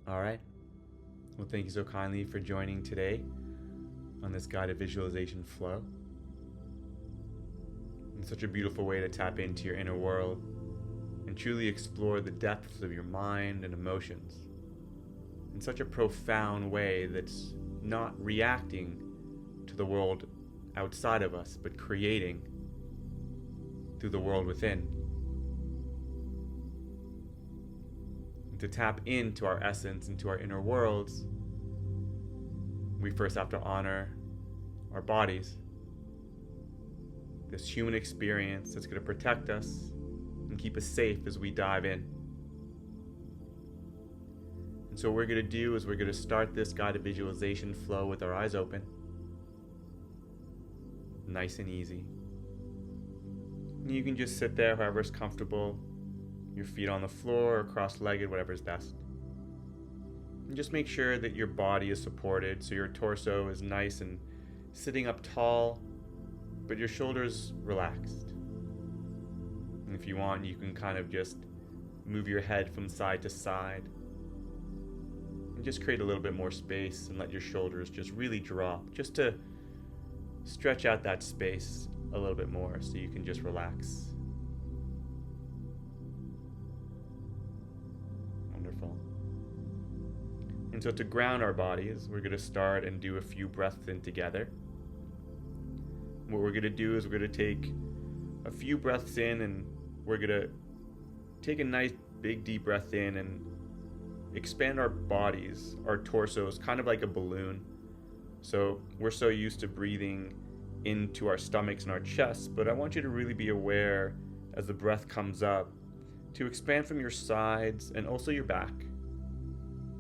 All right. Well, thank you so kindly for joining today on this guided visualization flow. It's such a beautiful way to tap into your inner world and truly explore the depths of your mind and emotions in such a profound way that's not reacting to the world outside of us, but creating through the world within. And to tap into our essence, into our inner worlds, we first have to honor our bodies, this human experience that's going to protect us and keep us safe as we dive in. And so what we're going to do is we're going to start this guided visualization flow with our eyes open, nice and easy. And you can just sit there however's comfortable, your feet on the floor or cross-legged, whatever's best. And just make sure that your body is supported, so your torso is nice and sitting up tall, but your shoulders relaxed. And if you want, you can kind of just move your head from side to side and just create a little bit more space and let your shoulders just really drop, just to stretch out that space a little bit more so you can just relax. Wonderful. And so to ground our bodies, we're going to start and do a few breaths in together. What we're going to do is we're going to take a few breaths in, and we're going to take a nice big deep breath in and expand our bodies, our torsos, kind of like a balloon. So we're so used to breathing into our stomachs and our chests, but I want you to really be aware as the breath comes up to expand from your sides and also your back.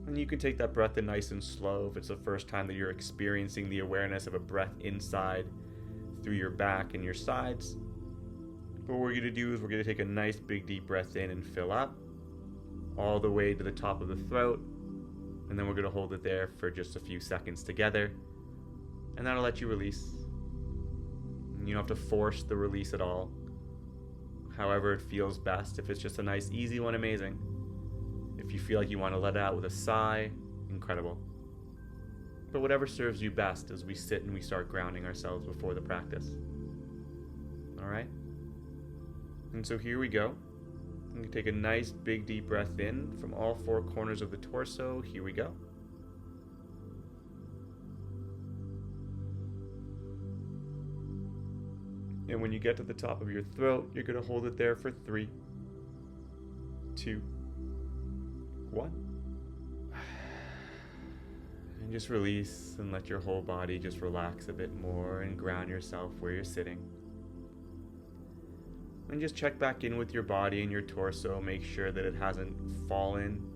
And you can take that breath in nice and slow if it's the first time that you're experiencing the awareness of a breath inside through your back and your sides. But what we're going to do is we're going to take a nice big deep breath in and fill up all the way to the top of the throat, and then we're going to hold it there for just a few seconds together, and that'll let you release. And you don't have to force the release at all. However it feels best. If it's just a nice easy one, amazing. If you feel like you want to let it out with a sigh, incredible. But whatever serves you best as we sit and we start grounding ourselves before the practice. Alright? And so here we go. I'm going to take a nice big deep breath in from all four corners of the torso. Here we go. And when you get to the top of your throat, you're going to hold it there for 3, 2, 1. And just release and let your whole body just relax a bit more and ground yourself where you're sitting. And just check back in with your body and your torso. Make sure that it hasn't fallen.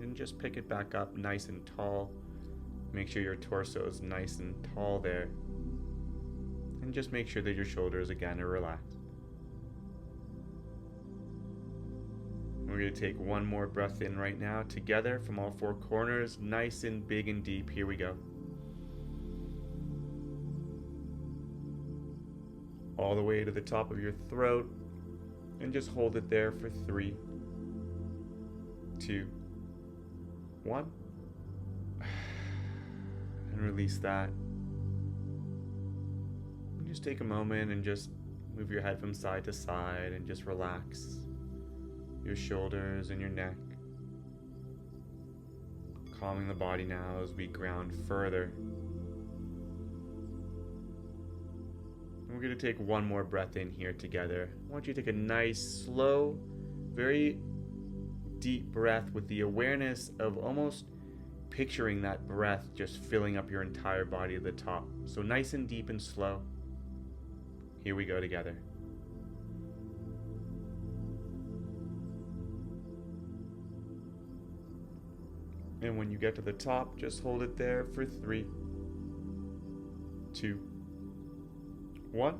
And just pick it back up nice and tall. Make sure your torso is nice and tall there. And just make sure that your shoulders again are relaxed. We're going to take one more breath in right now together from all four corners, nice and big and deep. Here we go. All the way to the top of your throat, and just hold it there for 3, 2, 1. And release that. And just take a moment and just move your head from side to side and just relax your shoulders and your neck. Calming the body now as we ground further. And we're going to take one more breath in here together. I want you to take a nice, slow, very deep breath with the awareness of almost picturing that breath just filling up your entire body at the top. So nice and deep and slow. Here we go together. And when you get to the top, just hold it there for 3, 2, 1.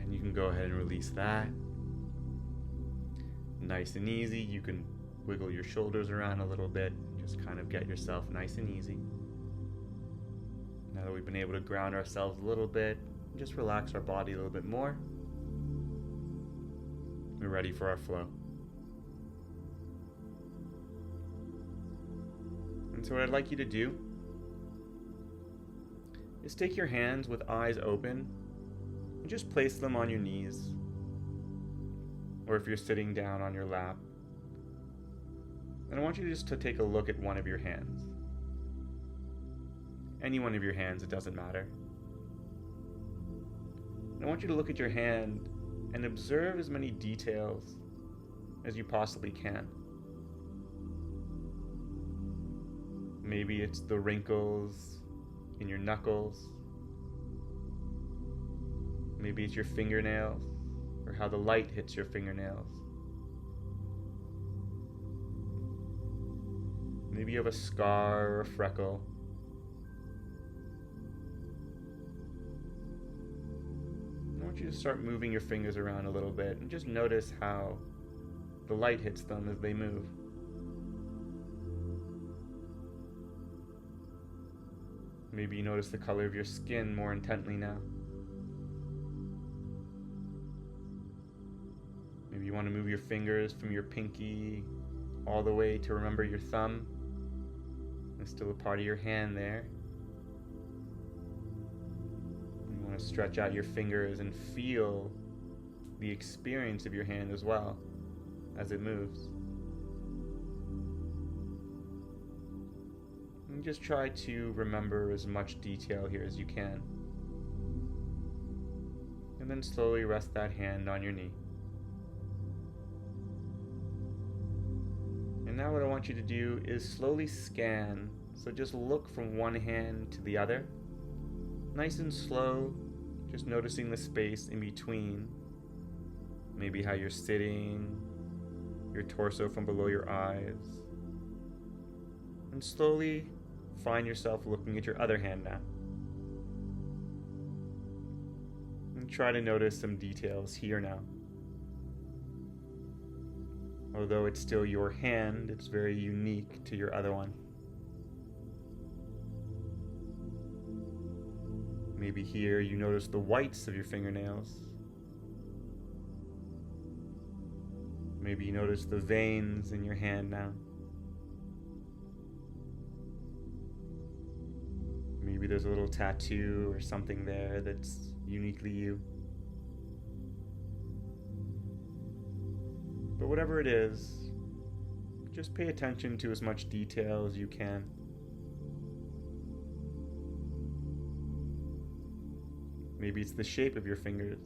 And you can go ahead and release that. Nice and easy. You can wiggle your shoulders around a little bit. Just kind of get yourself nice and easy. Now that we've been able to ground ourselves a little bit, just relax our body a little bit more. We're ready for our flow. And so what I'd like you to do is take your hands with eyes open and just place them on your knees, or if you're sitting down on your lap. And I want you just to take a look at one of your hands. Any one of your hands, it doesn't matter. And I want you to look at your hand and observe as many details as you possibly can. Maybe it's the wrinkles in your knuckles. Maybe it's your fingernails, or how the light hits your fingernails. Maybe you have a scar or a freckle. I want you to start moving your fingers around a little bit and just notice how the light hits them as they move. Maybe you notice the color of your skin more intently now. Maybe you want to move your fingers from your pinky all the way to remember your thumb. There's still a part of your hand there. You want to stretch out your fingers and feel the experience of your hand as well as it moves. And just try to remember as much detail here as you can. And then slowly rest that hand on your knee. And now what I want you to do is slowly scan. So just look from one hand to the other. Nice and slow, just noticing the space in between. Maybe how you're sitting, your torso from below your eyes. And slowly find yourself looking at your other hand now. And try to notice some details here now. Although it's still your hand, it's very unique to your other one. Maybe here you notice the whites of your fingernails. Maybe you notice the veins in your hand now. Maybe there's a little tattoo or something there that's uniquely you. But whatever it is, just pay attention to as much detail as you can. Maybe it's the shape of your fingers.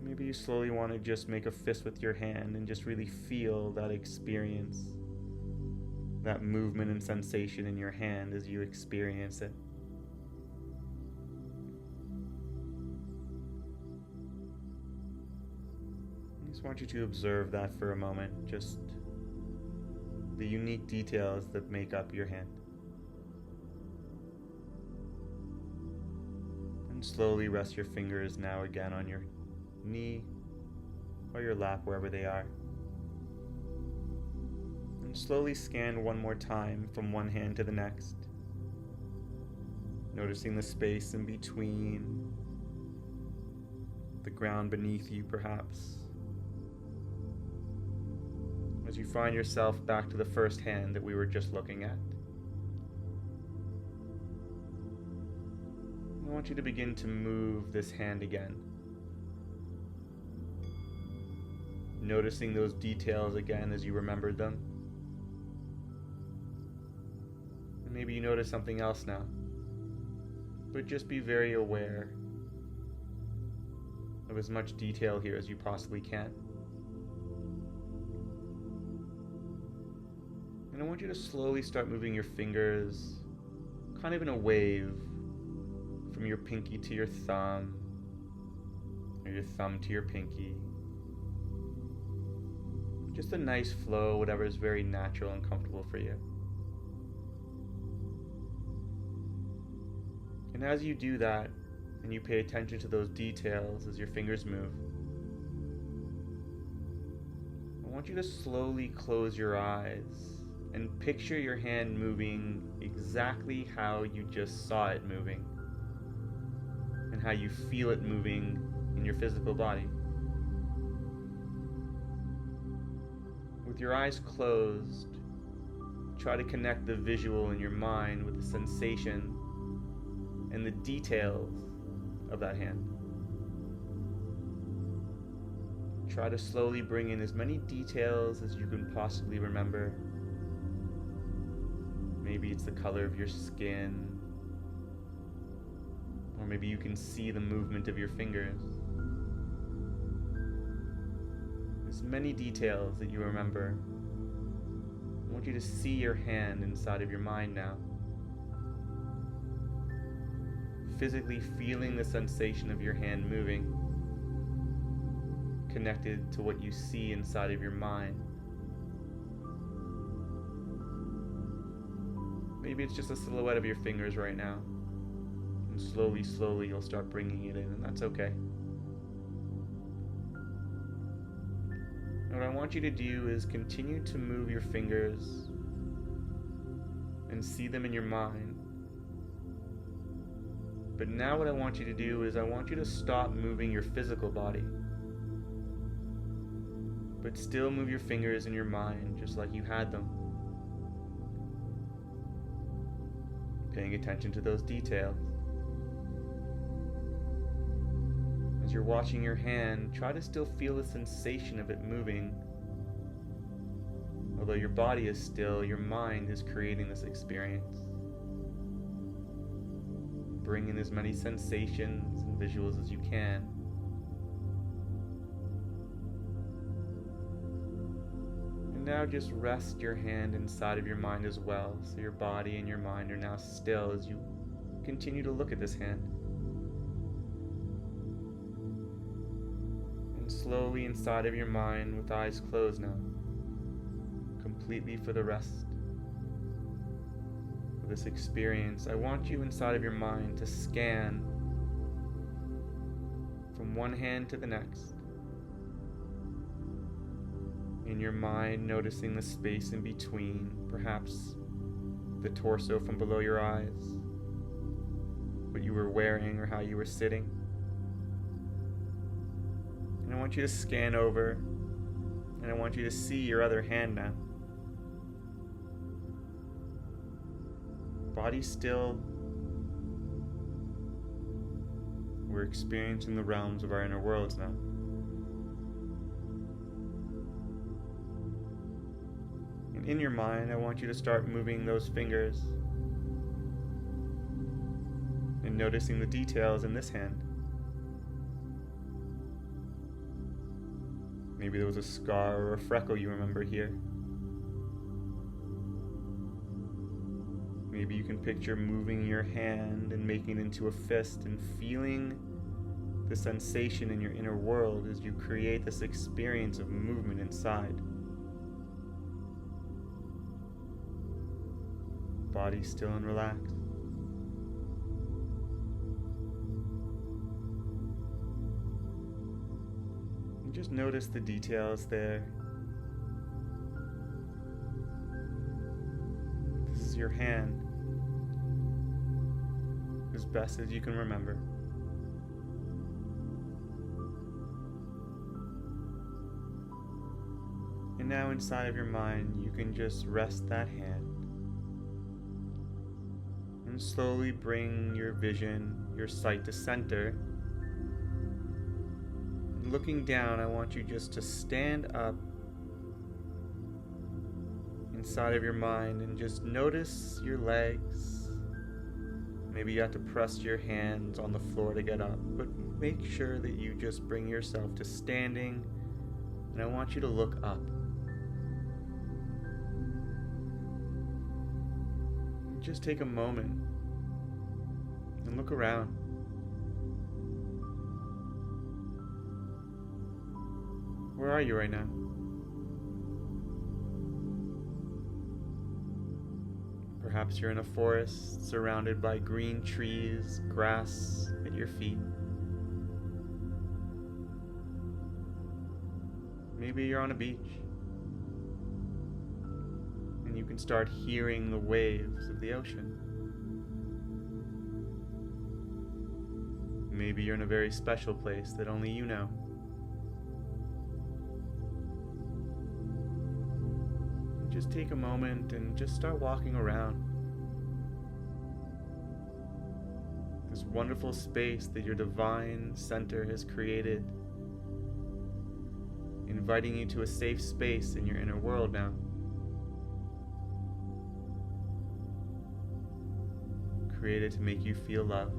Maybe you slowly want to just make a fist with your hand and just really feel that experience, that movement and sensation in your hand as you experience it. I just want you to observe that for a moment, just the unique details that make up your hand. And slowly rest your fingers now again on your knee or your lap, wherever they are. And slowly scan one more time from one hand to the next, noticing the space in between, the ground beneath you perhaps, as you find yourself back to the first hand that we were just looking at. I want you to begin to move this hand again, noticing those details again as you remembered them. And maybe you notice something else now, but just be very aware of as much detail here as you possibly can. And I want you to slowly start moving your fingers kind of in a wave from your pinky to your thumb, or your thumb to your pinky. Just a nice flow, whatever is very natural and comfortable for you. And as you do that, and you pay attention to those details as your fingers move, I want you to slowly close your eyes and picture your hand moving exactly how you just saw it moving, and how you feel it moving in your physical body. With your eyes closed, try to connect the visual in your mind with the sensation and the details of that hand. Try to slowly bring in as many details as you can possibly remember. Maybe it's the color of your skin, or maybe you can see the movement of your fingers. As many details that you remember. I want you to see your hand inside of your mind now. Physically feeling the sensation of your hand moving, connected to what you see inside of your mind. Maybe it's just a silhouette of your fingers right now. And slowly you'll start bringing it in, and that's okay. And what I want you to do is continue to move your fingers and see them in your mind. But now what I want you to do is I want you to stop moving your physical body, but still move your fingers in your mind just like you had them. Paying attention to those details. As you're watching your hand, try to still feel the sensation of it moving. Although your body is still, your mind is creating this experience. Bring in as many sensations and visuals as you can. And now just rest your hand inside of your mind as well, so your body and your mind are now still as you continue to look at this hand. And slowly inside of your mind, with eyes closed now, completely for the rest of this experience, I want you inside of your mind to scan from one hand to the next. In your mind, noticing the space in between, perhaps the torso from below your eyes, what you were wearing or how you were sitting. And I want you to scan over, and I want you to see your other hand now. Body still. We're experiencing the realms of our inner worlds now. And in your mind, I want you to start moving those fingers and noticing the details in this hand. Maybe there was a scar or a freckle you remember here. Maybe you can picture moving your hand and making it into a fist and feeling the sensation in your inner world as you create this experience of movement inside. Body still and relaxed. And just notice the details there. This is your hand, as best as you can remember. And now inside of your mind, you can just rest that hand and slowly bring your vision, your sight to center. And looking down, I want you just to stand up inside of your mind and just notice your legs. Maybe you have to press your hands on the floor to get up, but make sure that you just bring yourself to standing, and I want you to look up. Just take a moment and look around. Where are you right now? Perhaps you're in a forest surrounded by green trees, grass at your feet. Maybe you're on a beach and you can start hearing the waves of the ocean. Maybe you're in a very special place that only you know. just take a moment and just start walking around this wonderful space that your divine center has created, inviting you to a safe space in your inner world now. Created to make you feel love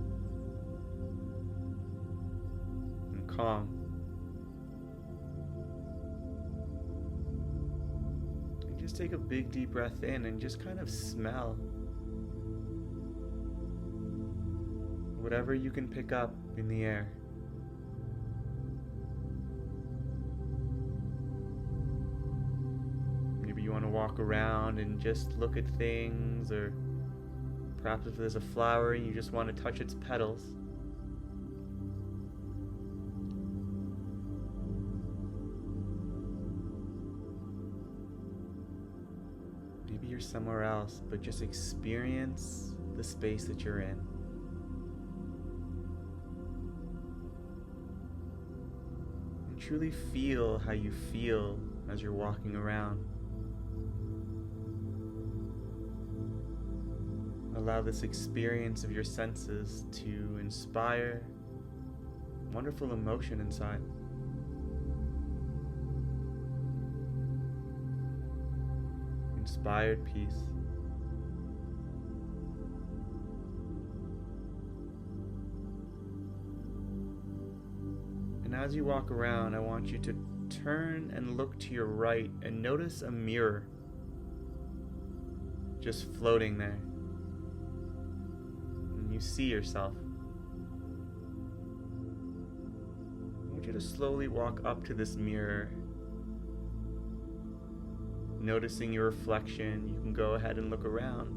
and calm. And just take a big deep breath in and just kind of smell whatever you can pick up in the air. Maybe you want to walk around and just look at things, or perhaps if there's a flower and you just want to touch its petals. Maybe you're somewhere else, but just experience the space that you're in. And truly feel how you feel as you're walking around. Allow this experience of your senses to inspire wonderful emotion inside. Inspired peace. And as you walk around, I want you to turn and look to your right and notice a mirror just floating there. You see yourself. I want you to slowly walk up to this mirror, noticing your reflection. You can go ahead and look around.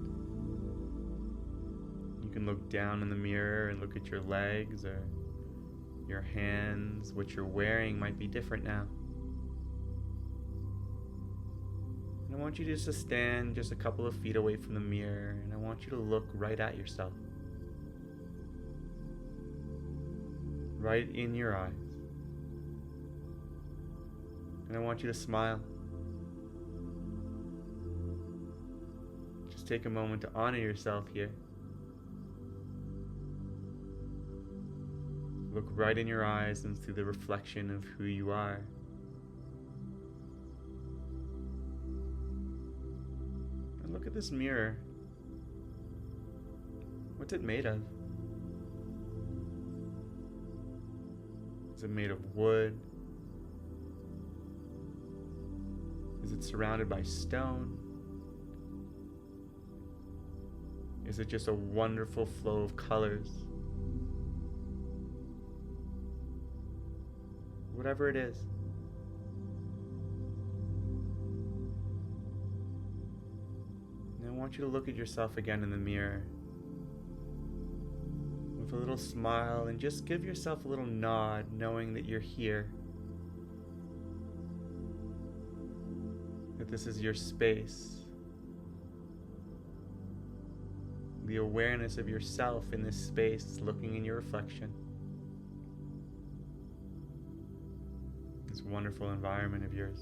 You can look down in the mirror and look at your legs or your hands. What you're wearing might be different now. And I want you just to stand just a couple of feet away from the mirror, and I want you to look right at yourself. Right in your eyes. And I want you to smile. Just take a moment to honor yourself here. Look right in your eyes and through the reflection of who you are. And look at this mirror. What's it made of? Is it made of wood? Is it surrounded by stone? Is it just a wonderful flow of colors? Whatever it is. And I want you to look at yourself again in the mirror with a little smile, and just give yourself a little nod, knowing that you're here, that this is your space. The awareness of yourself in this space, looking in your reflection. This wonderful environment of yours.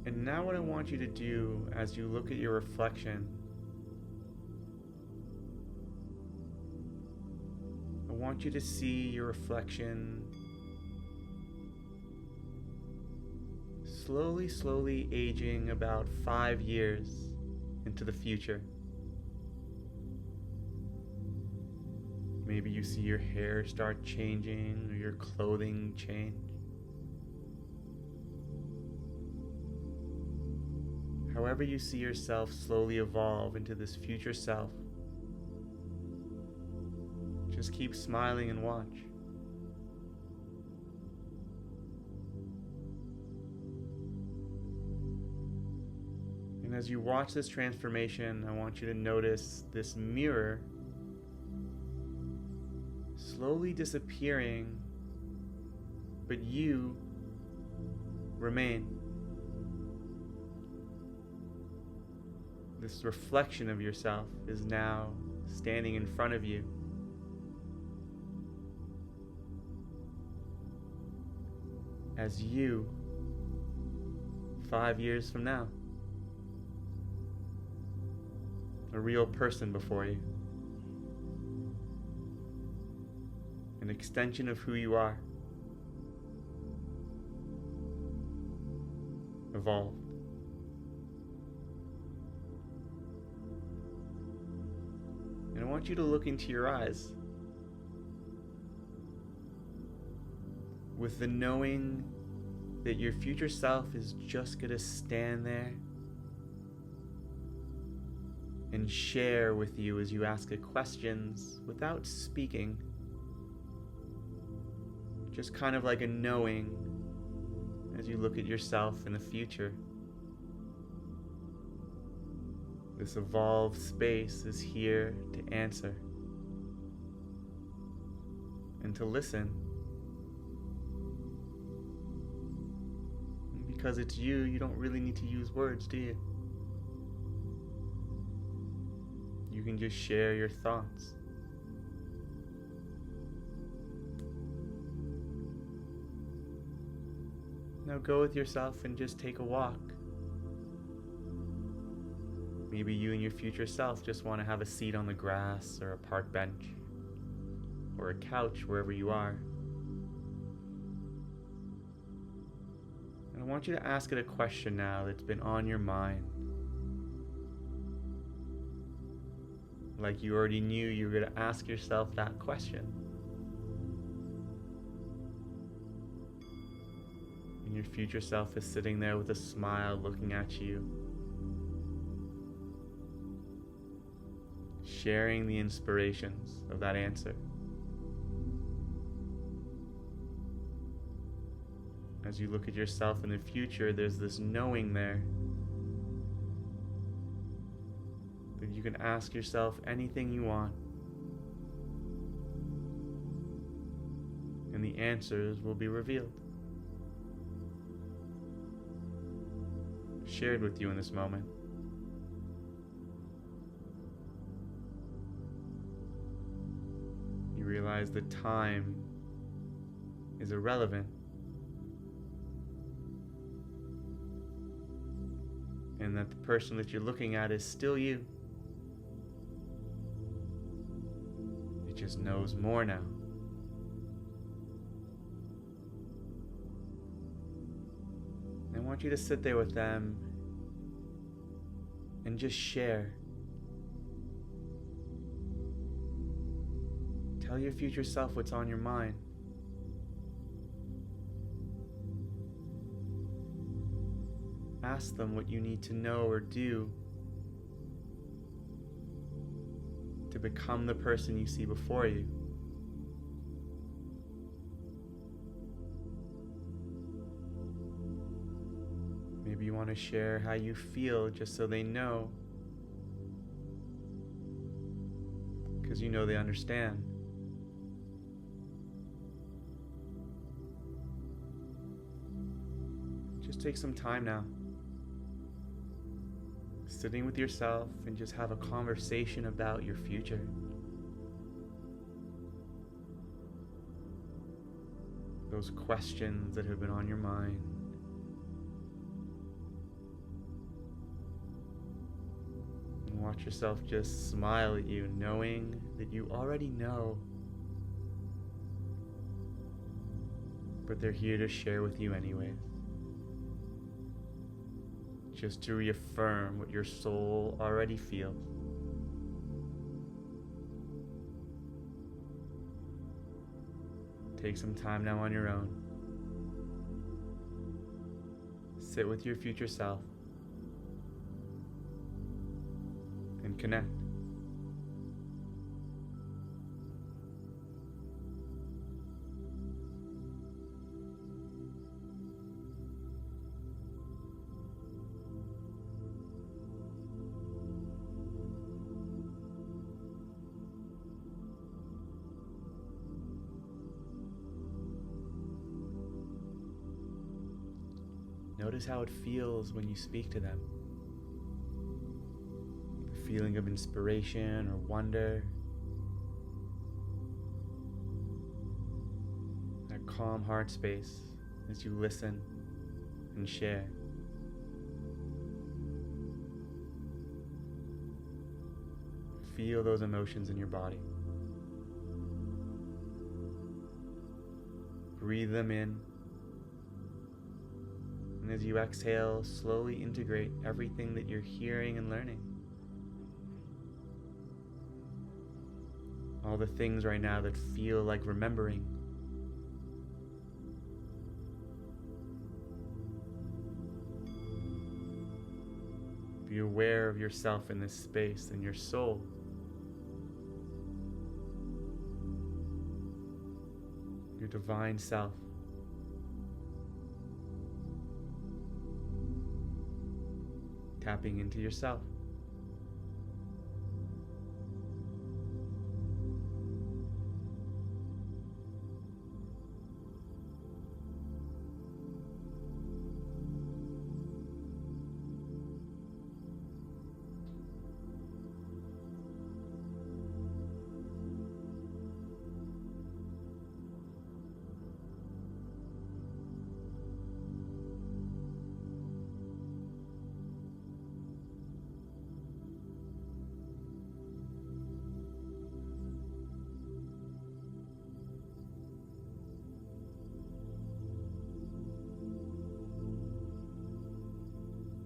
And now what I want you to do as you look at your reflection, I want you to see your reflection slowly aging about 5 years into the future. Maybe you see your hair start changing or your clothing change. However you see yourself slowly evolve into this future self, just keep smiling and watch. And as you watch this transformation, I want you to notice this mirror slowly disappearing, but you remain. This reflection of yourself is now standing in front of you. as you 5 years from now. A real person before you. An extension of who you are. Evolved. And I want you to look into your eyes with the knowing that your future self is just going to stand there and share with you as you ask it questions without speaking. Just kind of like a knowing as you look at yourself in the future. This evolved space is here to answer and to listen. And because it's you, you don't really need to use words, do you? You can just share your thoughts. Now go with yourself and just take a walk. Maybe you and your future self just want to have a seat on the grass or a park bench or a couch wherever you are. And I want you to ask it a question now that's been on your mind. Like you already knew you were going to ask yourself that question. And your future self is sitting there with a smile looking at you, sharing the inspirations of that answer. As you look at yourself in the future, there's this knowing there that you can ask yourself anything you want, and the answers will be revealed, shared with you in this moment. You realize that time is irrelevant, and that the person that you're looking at is still you. It just knows more now. I want you to sit there with them and just share. Tell your future self what's on your mind. Ask them what you need to know or do to become the person you see before you. Maybe you want to share how you feel just so they know, because you know they understand. Just take some time now, sitting with yourself, and just have a conversation about your future. Those questions that have been on your mind. And watch yourself just smile at you, knowing that you already know, but they're here to share with you anyways. Just to reaffirm what your soul already feels. Take some time now on your own. Sit with your future self and connect. Notice how it feels when you speak to them. The feeling of inspiration or wonder. That calm heart space as you listen and share. Feel those emotions in your body. Breathe them in. And as you exhale, slowly integrate everything that you're hearing and learning. All the things right now that feel like remembering. Be aware of yourself in this space and your soul. Your divine self. Tapping into yourself.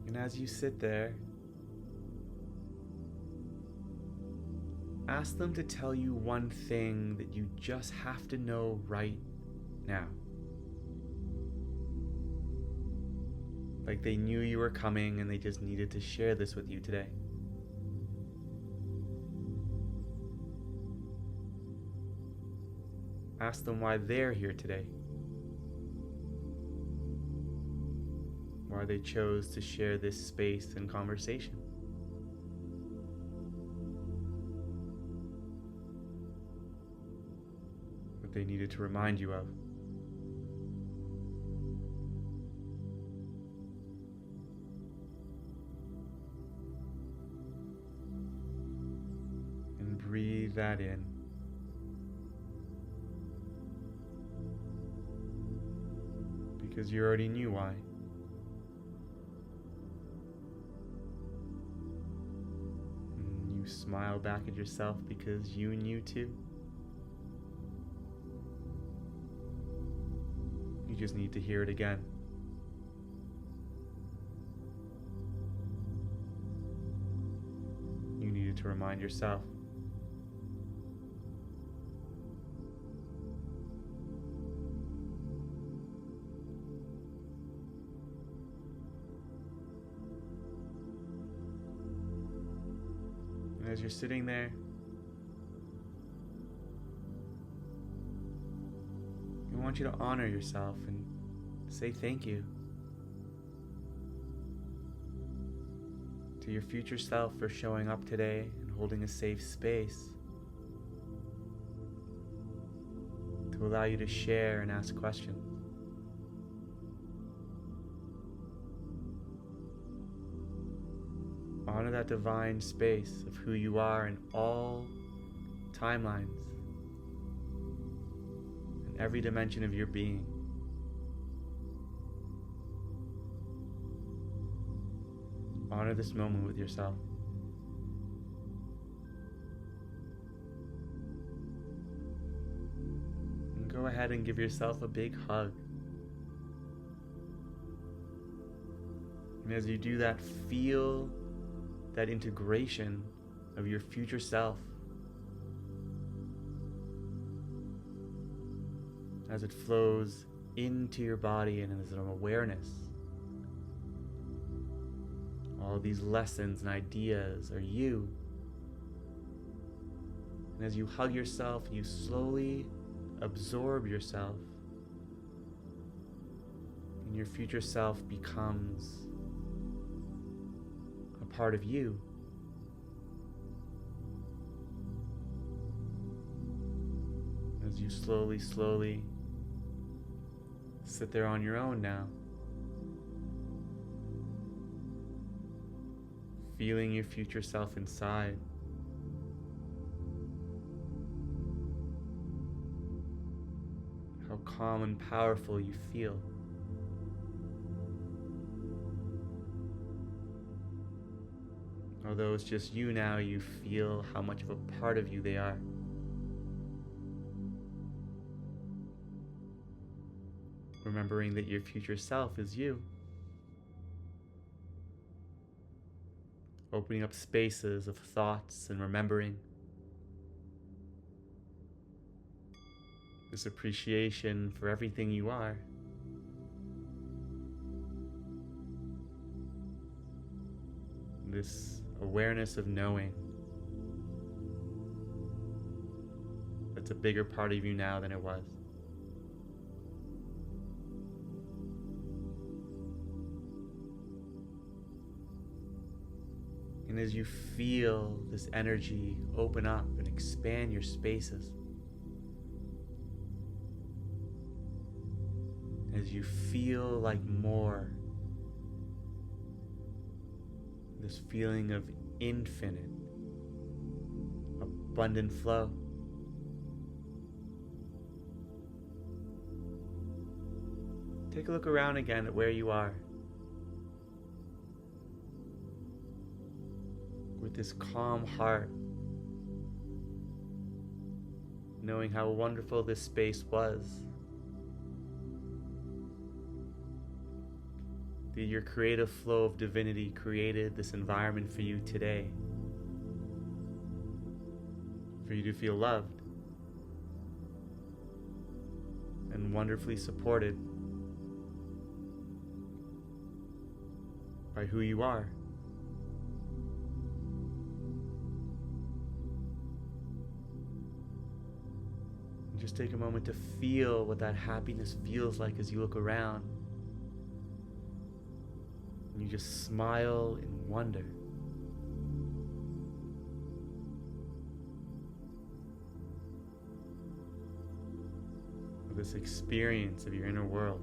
And as you sit there, ask them to tell you one thing that you just have to know right now. Like they knew you were coming and they just needed to share this with you today. Ask them why they're here today. Why they chose to share this space and conversation. What they needed to remind you of. And breathe that in. Because you already knew why. Smile back at yourself because you knew too. You just need to hear it again. You needed to remind yourself. As you're sitting there, I want you to honor yourself and say thank you to your future self for showing up today and holding a safe space to allow you to share and ask questions. Honor that divine space of who you are in all timelines and every dimension of your being. Honor this moment with yourself. And go ahead and give yourself a big hug. And as you do that, feel that integration of your future self as it flows into your body and as an awareness. All these lessons and ideas are you. And as you hug yourself, you slowly absorb yourself, and your future self becomes part of you. As you slowly sit there on your own now, feeling your future self inside. How calm and powerful you feel. Although it's just you now, you feel how much of a part of you they are. Remembering that your future self is you. Opening up spaces of thoughts and remembering. This appreciation for everything you are. This awareness of knowing that's a bigger part of you now than it was. And as you feel this energy open up and expand your spaces, as you feel like more, this feeling of infinite, abundant flow, take a look around again at where you are. With this calm heart, knowing how wonderful this space was, that your creative flow of divinity created this environment for you today, for you to feel loved and wonderfully supported by who you are. Just take a moment to feel what that happiness feels like as you look around. And you just smile in wonder. Of this experience of your inner world.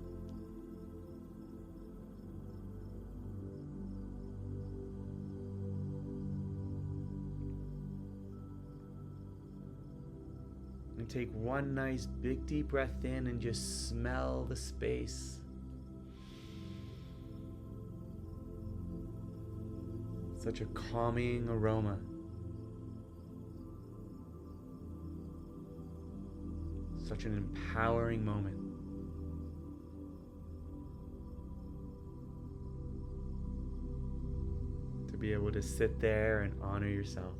And take one nice big deep breath in and just smell the space. Such a calming aroma. Such an empowering moment. To be able to sit there and honor yourself.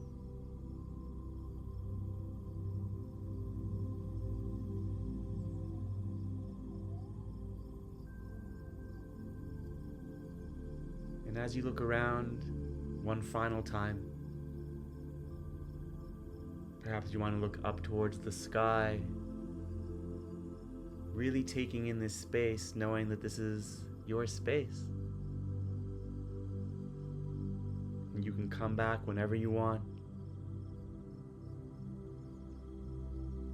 And as you look around one final time, perhaps you want to look up towards the sky, really taking in this space, knowing that this is your space. And you can come back whenever you want.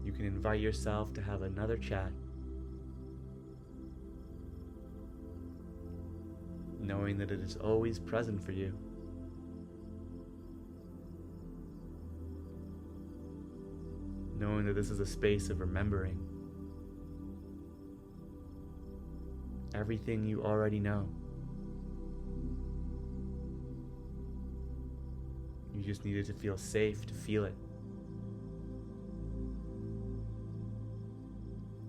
You can invite yourself to have another chat, knowing that it is always present for you. Knowing that this is a space of remembering everything you already know. You just needed to feel safe to feel it.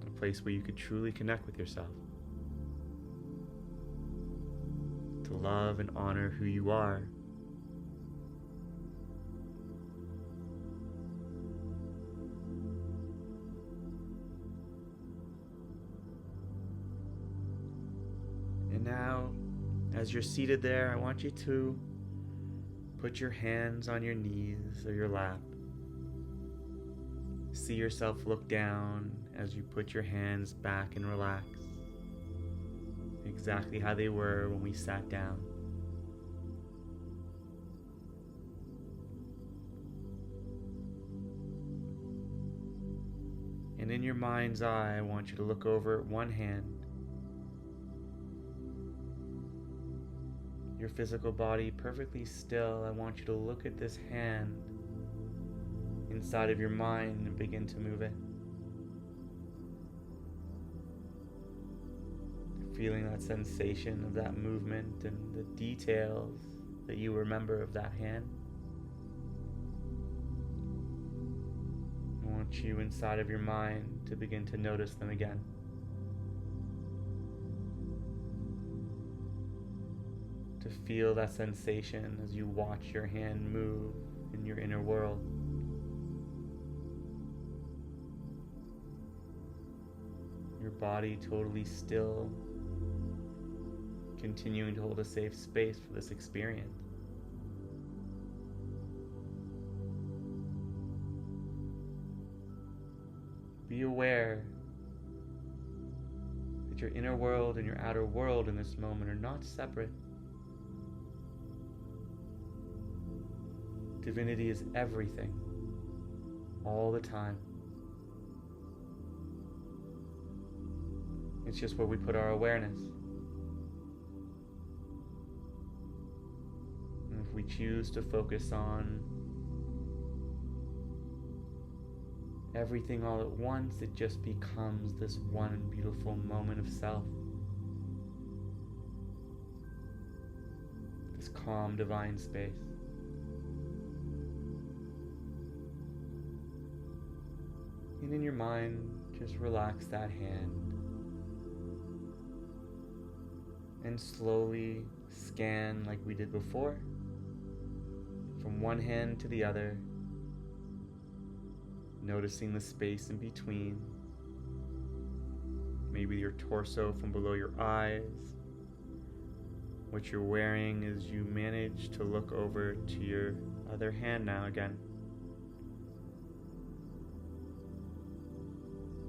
A place where you could truly connect with yourself. To love and honor who you are. And now, as you're seated there, I want you to put your hands on your knees or your lap. See yourself look down as you put your hands back and relax. Exactly how they were when we sat down. And in your mind's eye, I want you to look over at one hand. Your physical body perfectly still. I want you to look at this hand inside of your mind and begin to move it. Feeling that sensation of that movement and the details that you remember of that hand. I want you inside of your mind to begin to notice them again. To feel that sensation as you watch your hand move in your inner world. Your body totally still, continuing to hold a safe space for this experience. Be aware that your inner world and your outer world in this moment are not separate. Divinity is everything, all the time. It's just where we put our awareness. And if we choose to focus on everything all at once, it just becomes this one beautiful moment of self. This calm, divine space. And in your mind, just relax that hand. And slowly scan like we did before, from one hand to the other, noticing the space in between, maybe your torso from below your eyes, what you're wearing as you manage to look over to your other hand now again.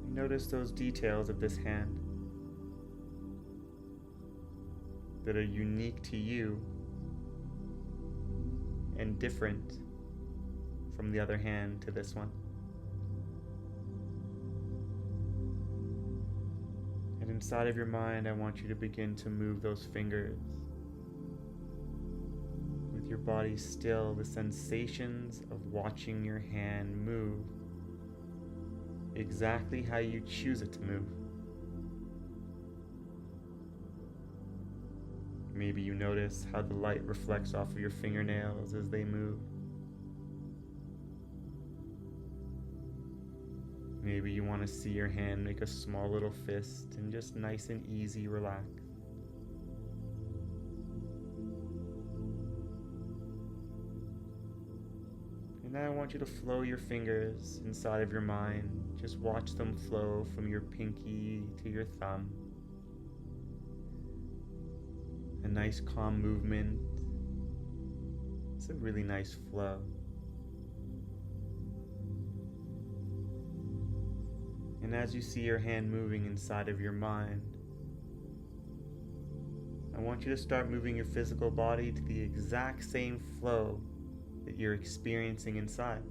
Notice those details of this hand that are unique to you and different from the other hand to this one. And inside of your mind, I want you to begin to move those fingers. With your body still, the sensations of watching your hand move exactly how you choose it to move. Maybe you notice how the light reflects off of your fingernails as they move. Maybe you want to see your hand make a small little fist and just nice and easy relax. And now I want you to flow your fingers inside of your mind. Just watch them flow from your pinky to your thumb. A nice calm movement. It's a really nice flow. And as you see your hand moving inside of your mind, I want you to start moving your physical body to the exact same flow that you're experiencing inside.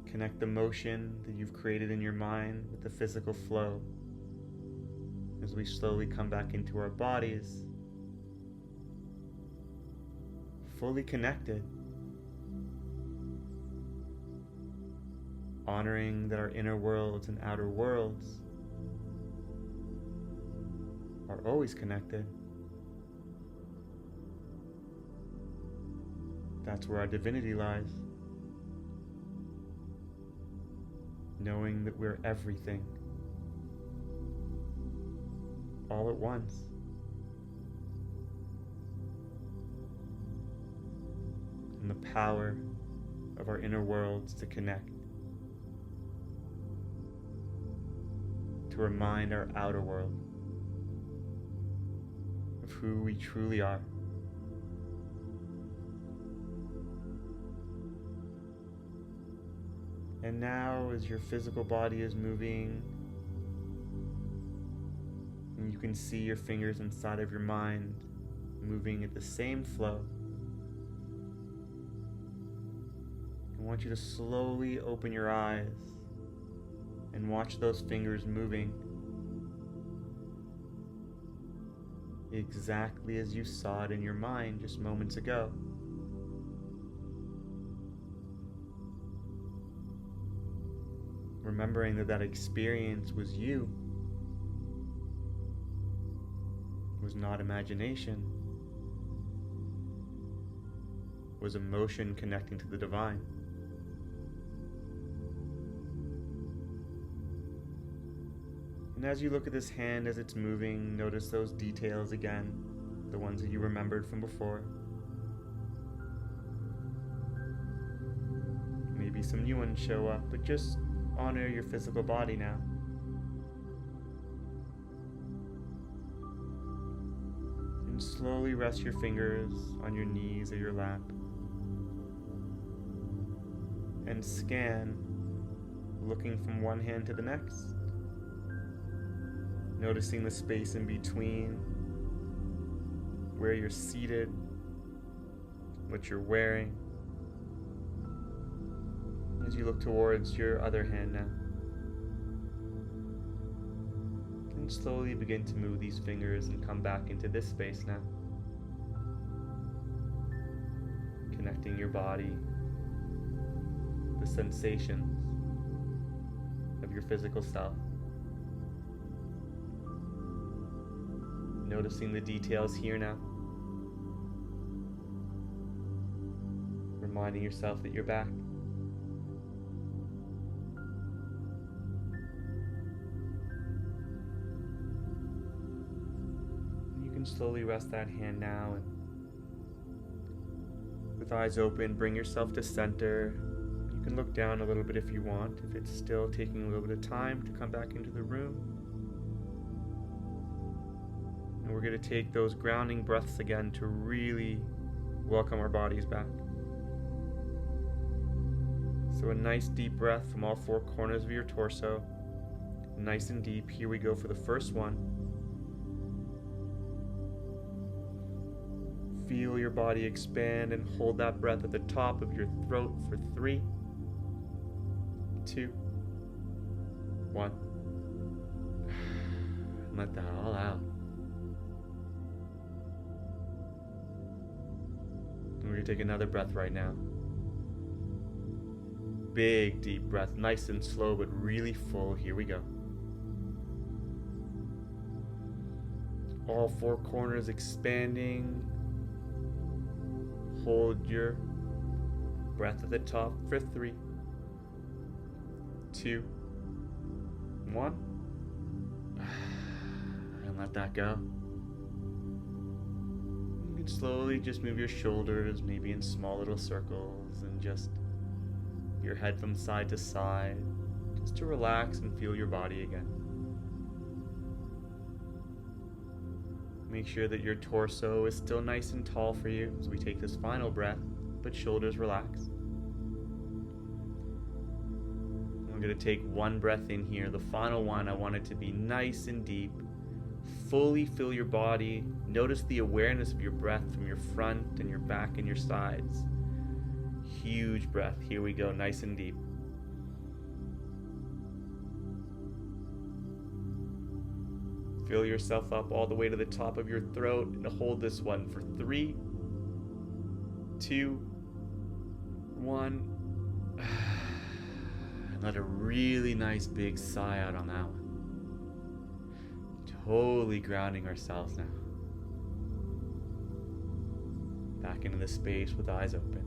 Connect the motion that you've created in your mind with the physical flow. As we slowly come back into our bodies, fully connected, honoring that our inner worlds and outer worlds are always connected. That's where our divinity lies. Knowing that we're everything, all at once. And the power of our inner worlds to connect, to remind our outer world of who we truly are. And now, as your physical body is moving, and you can see your fingers inside of your mind moving at the same flow, I want you to slowly open your eyes and watch those fingers moving exactly as you saw it in your mind just moments ago. Remembering that that experience was you, was not imagination, was emotion connecting to the divine. And as you look at this hand as it's moving, notice those details again, the ones that you remembered from before. Maybe some new ones show up, but just honor your physical body now. And slowly rest your fingers on your knees or your lap. And scan, looking from one hand to the next. Noticing the space in between, where you're seated, what you're wearing. As you look towards your other hand now. And slowly begin to move these fingers and come back into this space now. Connecting your body, the sensations of your physical self. Noticing the details here now. Reminding yourself that you're back. And you can slowly rest that hand now, and with eyes open, bring yourself to center. You can look down a little bit if you want, if it's still taking a little bit of time to come back into the room. And we're going to take those grounding breaths again to really welcome our bodies back. So a nice deep breath from all four corners of your torso. Nice and deep. Here we go for the first one. Feel your body expand and hold that breath at the top of your throat for 3, 2, 1. And let that all out. We're going to take another breath right now. Big deep breath, nice and slow but really full. Here we go. All four corners expanding. Hold your breath at the top for 3, 2, 1. And let that go. Slowly just move your shoulders, maybe in small little circles, and just your head from side to side, just to relax and feel your body again. Make sure that your torso is still nice and tall for you as we take this final breath, but shoulders relaxed. I'm going to take one breath in here, the final one. I want it to be nice and deep. Fully fill your body. Notice the awareness of your breath from your front and your back and your sides. Huge breath. Here we go, nice and deep. Fill yourself up all the way to the top of your throat and hold this one for 3, 2, 1. And let a really nice big sigh out on that one. Totally grounding ourselves now. Back into the space with eyes open.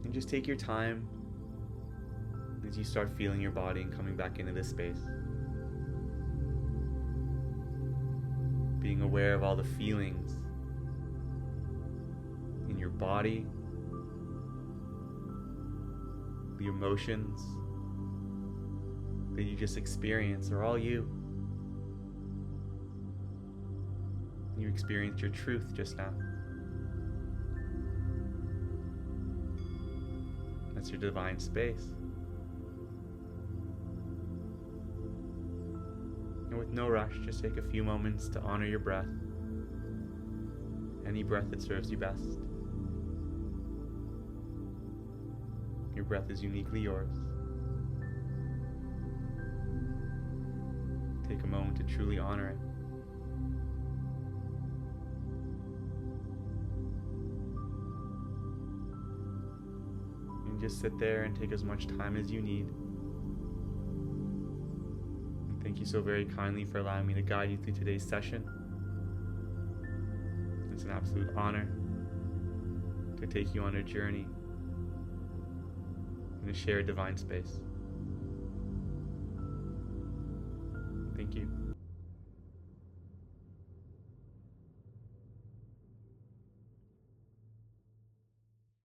And just take your time as you start feeling your body and coming back into this space. Being aware of all the feelings in your body, the emotions that you just experienced are all you. You experienced your truth just now. That's your divine space. And with no rush, just take a few moments to honor your breath. Any breath that serves you best. Your breath is uniquely yours. Take a moment to truly honor it. And just sit there and take as much time as you need. And Thank you so very kindly for allowing me to guide you through today's session. It's an absolute honor to take you on a journey in a shared divine space. Thank you.